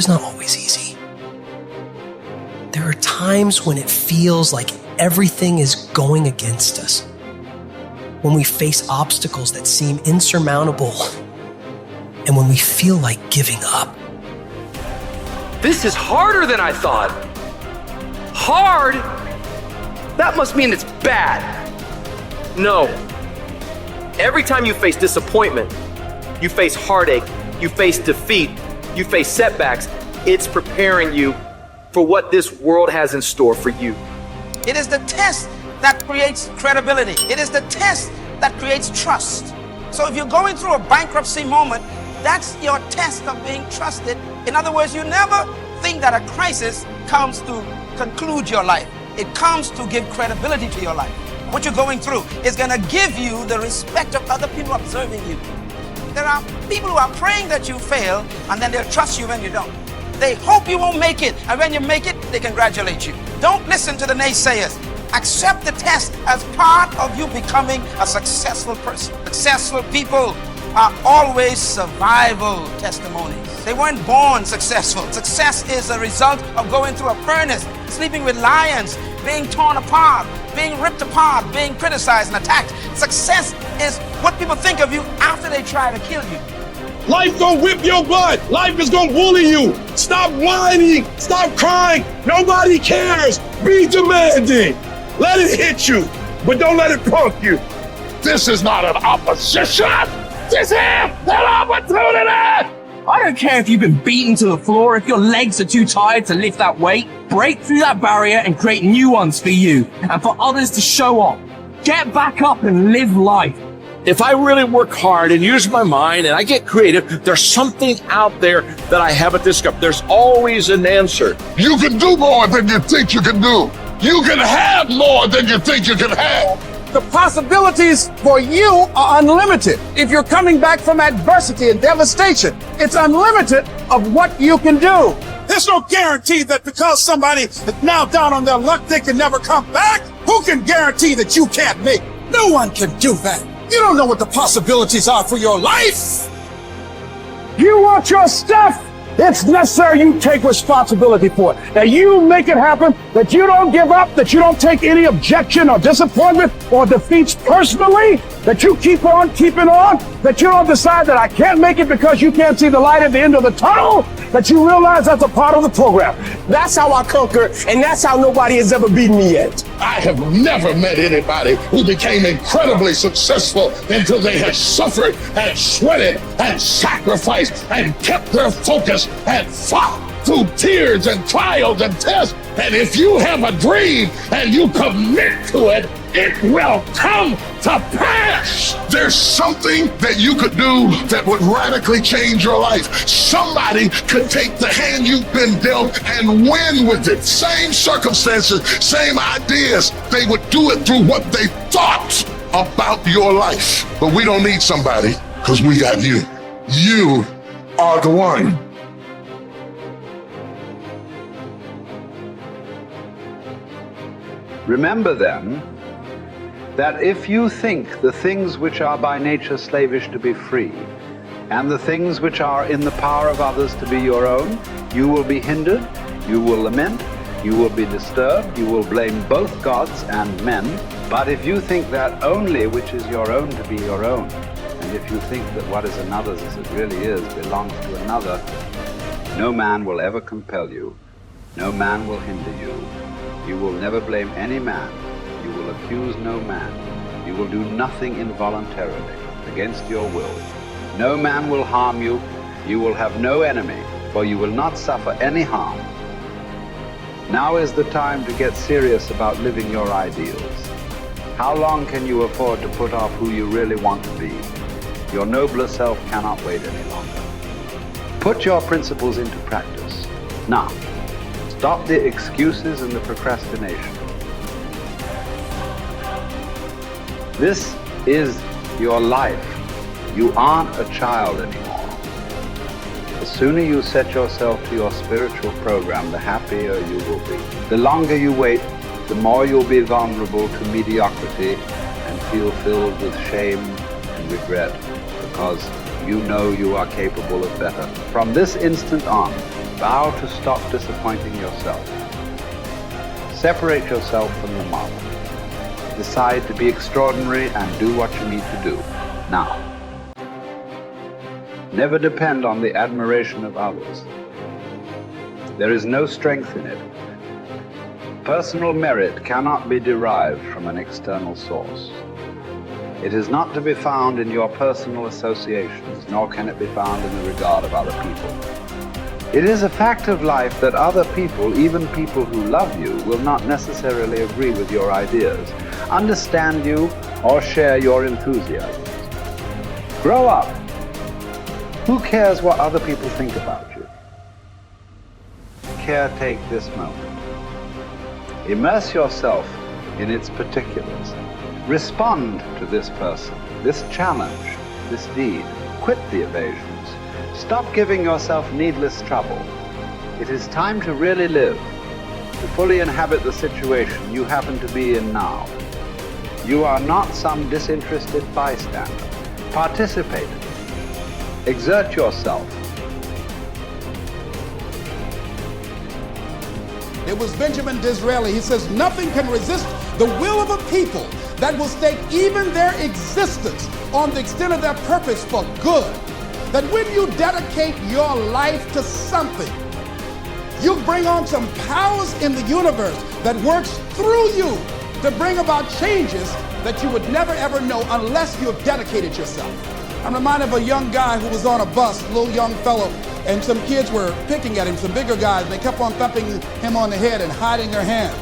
is not always easy. There are times when it feels like everything is going against us, when we face obstacles that seem insurmountable, and when we feel like giving up. This is harder than I thought. Hard? That must mean it's bad. No. Every time you face disappointment, you face heartache, you face defeat, you face setbacks, it's preparing you for what this world has in store for you. It is the test that creates credibility. It is the test that creates trust. So if you're going through a bankruptcy moment, that's your test of being trusted. In other words, you never think that a crisis comes to conclude your life. It comes to give credibility to your life. What you're going through is going to give you the respect of other people observing you. There are people who are praying that you fail, and then they'll trust you when you don't. They hope you won't make it, and when you make it, they congratulate you. Don't listen to the naysayers. Accept the test as part of you becoming a successful person. Successful people are always survival testimonies. They weren't born successful. Success is a result of going through a furnace, sleeping with lions, being torn apart, being ripped apart, being criticized and attacked. Success is what people think of you after they try to kill you. Life gonna whip your butt. Life is gonna bully you. Stop whining. Stop crying. Nobody cares. Be demanding. Let it hit you, but don't let it punk you. This is not an opposition. This is an opportunity. I don't care if you've been beaten to the floor, if your legs are too tired to lift that weight. Break through that barrier and create new ones for you and for others to show off. Get back up and live life. If I really work hard and use my mind and I get creative, there's something out there that I haven't discovered. There's always an answer. You can do more than you think you can do. You can have more than you think you can have. The possibilities for you are unlimited. If you're coming back from adversity and devastation, it's unlimited of what you can do. There's no guarantee that because somebody is now down on their luck, they can never come back. Who can guarantee that you can't make? No one can do that. You don't know what the possibilities are for your life. You want your stuff? It's necessary you take responsibility for it. That you make it happen, that you don't give up, that you don't take any objection or disappointment or defeats personally, that you keep on keeping on, that you don't decide that I can't make it because you can't see the light at the end of the tunnel, that you realize that's a part of the program. That's how I conquer, and that's how nobody has ever beaten me yet. I have never met anybody who became incredibly successful until they had suffered and sweated and sacrificed and kept their focus and fought through tears and trials and tests. And if you have a dream and you commit to it, it will come to pass. There's something that you could do that would radically change your life. Somebody could take the hand you've been dealt and win with it. Same circumstances, same ideas. They would do it through what they thought about your life. But we don't need somebody because we got you. You are the one. Remember then, that if you think the things which are by nature slavish to be free, and the things which are in the power of others to be your own, you will be hindered, you will lament, you will be disturbed, you will blame both gods and men. But if you think that only which is your own to be your own, and if you think that what is another's as it really is belongs to another, no man will ever compel you, no man will hinder you. You will never blame any man. You will accuse no man. You will do nothing involuntarily against your will. No man will harm you. You will have no enemy, for you will not suffer any harm. Now is the time to get serious about living your ideals. How long can you afford to put off who you really want to be? Your nobler self cannot wait any longer. Put your principles into practice. Now, stop the excuses and the procrastination. This is your life. You aren't a child anymore. The sooner you set yourself to your spiritual program, the happier you will be. The longer you wait, the more you'll be vulnerable to mediocrity and feel filled with shame and regret, because you know you are capable of better. From this instant on, Vow to stop disappointing yourself. Separate yourself from the mob. Decide to be extraordinary and do what you need to do. Now. Never depend on the admiration of others. There is no strength in it. Personal merit cannot be derived from an external source. It is not to be found in your personal associations, nor can it be found in the regard of other people. It is a fact of life that other people, even people who love you, will not necessarily agree with your ideas, understand you, or share your enthusiasms. Grow up. Who cares what other people think about you? Caretake this moment. Immerse yourself in its particulars. Respond to this person, this challenge, this deed. Quit the evasions. Stop giving yourself needless trouble. It is time to really live, to fully inhabit the situation you happen to be in now. You are not some disinterested bystander. Participate. Exert yourself. It was Benjamin Disraeli. He says, nothing can resist the will of a people that will stake even their existence on the extent of their purpose for good. That when you dedicate your life to something, you bring on some powers in the universe that works through you to bring about changes that you would never ever know unless you have dedicated yourself. I'm reminded of a young guy who was on a bus, a little young fellow, and some kids were picking at him, some bigger guys, and they kept on thumping him on the head and hiding their hands.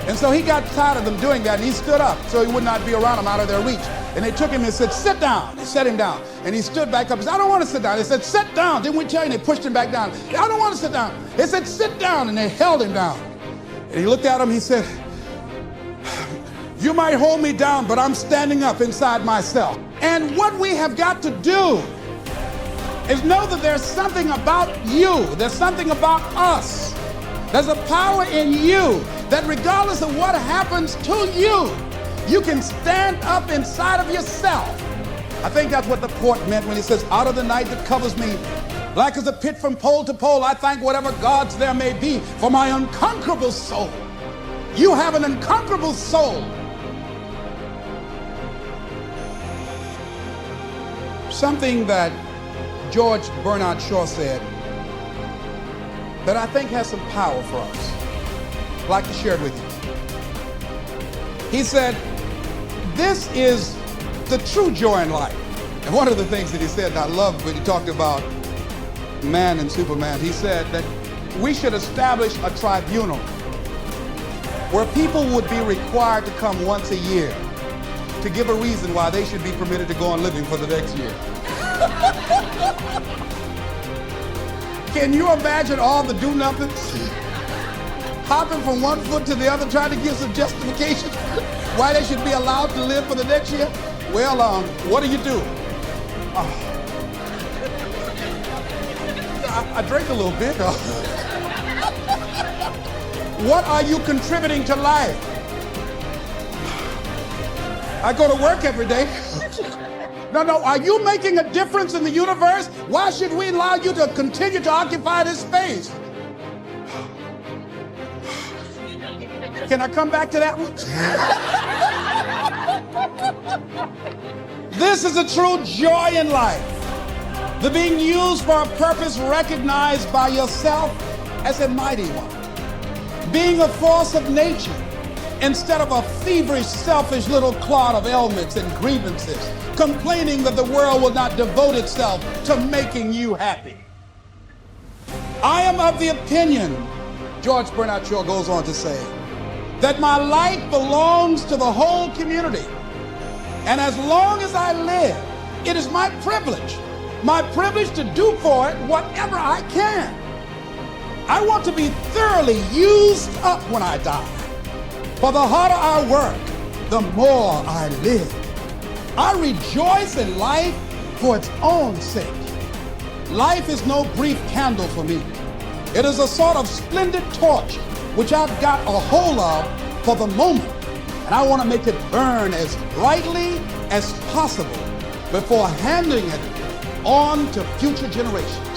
And so he got tired of them doing that, and he stood up so he would not be around them, out of their reach. And they took him and said, sit down. They set him down. And he stood back up and said, I don't want to sit down. They said, sit down. Didn't we tell you? And they pushed him back down. I don't want to sit down. They said, sit down. And they held him down. And he looked at him. He said, you might hold me down, but I'm standing up inside myself. And what we have got to do is know that there's something about you. There's something about us. There's a power in you that regardless of what happens to you, you can stand up inside of yourself. I think that's what the poet meant when he says, out of the night that covers me, black as a pit from pole to pole, I thank whatever gods there may be for my unconquerable soul. You have an unconquerable soul. Something that George Bernard Shaw said that I think has some power for us. I'd like to share it with you. He said, this is the true joy in life. And one of the things that he said, and I loved when he talked about man and Superman, he said that we should establish a tribunal where people would be required to come once a year to give a reason why they should be permitted to go on living for the next year. Can you imagine all the do-nothings hopping from one foot to the other trying to give some justification why they should be allowed to live for the next year? Well, what do you do? I drank a little bit. What are you contributing to life? I go to work every day. No, are you making a difference in the universe? Why should we allow you to continue to occupy this space? Can I come back to that one? This is a true joy in life. The being used for a purpose recognized by yourself as a mighty one. Being a force of nature instead of a feverish, selfish little clod of ailments and grievances, complaining that the world will not devote itself to making you happy. I am of the opinion, George Bernard Shaw goes on to say, that my life belongs to the whole community. And as long as I live, it is my privilege to do for it whatever I can. I want to be thoroughly used up when I die. For the harder I work, the more I live. I rejoice in life for its own sake. Life is no brief candle for me. It is a sort of splendid torch which I've got a hold of for the moment. And I want to make it burn as brightly as possible before handing it on to future generations.